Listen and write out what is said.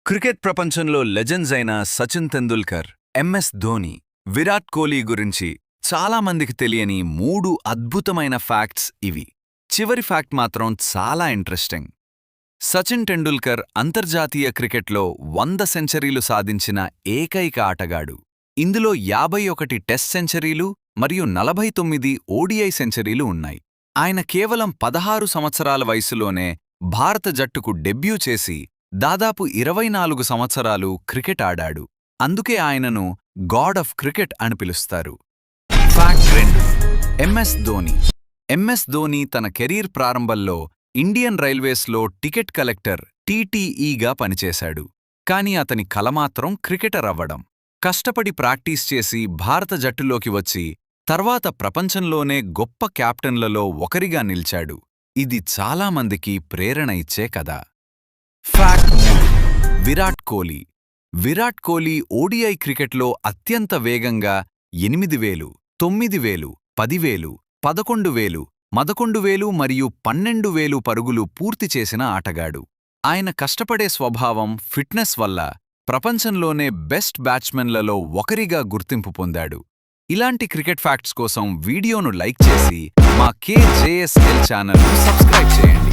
Cricket ప్రపంచంలో legends అయిన Sachin Tendulkar, MS Dhoni, Virat Kohli గురించి చాలామందికి తెలియని 3 అద్భుతమైన ఫ్యాక్ట్స్ ఇవి. చివరి ఫ్యాక్ట్ మాత్రం చాలా ఇంట్రెస్టింగ్. సచిన్ టెండూల్కర్ అంతర్జాతీయ క్రికెట్లో 100 సెంచరీలు సాధించిన ఏకైక ఆటగాడు. ఇందులో 51 టెస్ట్ సెంచరీలు మరియు 49 ఓడిఐ సెంచరీలు ఉన్నాయి. ఆయన కేవలం 16 సంవత్సరాల వయసులోనే భారత జట్టుకు డెబ్యూ చేసి దాదాపు 24 సంవత్సరాలు క్రికెట్ ఆడాడు. అందుకే ఆయనను గాడ్ ఆఫ్ క్రికెట్ అని పిలుస్తారు. Fact 2. MS Dhoni. MS Dhoni తన కెరీర్ ప్రారంభంలో ఇండియన్ రైల్వేస్లో టికెట్ కలెక్టర్ టీటీఈగా పనిచేశాడు. కానీ అతని కల మాత్రం క్రికెటర్ అవ్వడం. కష్టపడి ప్రాక్టీస్ చేసి భారత జట్టులోకి వచ్చి తర్వాత ప్రపంచంలోనే గొప్ప కెప్టెన్లలో ఒకరిగా నిలిచాడు. ఇది చాలామందికి ప్రేరణ ఇచ్చే కథ. ఫ్యాక్ట్ 3. విరాట్ కోహ్లీ. విరాట్ కోహ్లీ ఓడిఐ క్రికెట్లో అత్యంత వేగంగా 8000, 9000, 10000, 11000, 11000 మరియు 12000 పరుగులు పూర్తి చేసిన ఆటగాడు. ఆయన కష్టపడే స్వభావం, ఫిట్నెస్ వల్ల ప్రపంచంలోనే బెస్ట్ బ్యాట్స్మెన్లలో ఒకరిగా గుర్తింపు పొందాడు. ఇలాంటి క్రికెట్ ఫ్యాక్ట్స్ కోసం వీడియోను లైక్ చేసి మా KJSL ఛానల్ను సబ్స్క్రైబ్ చేయండి.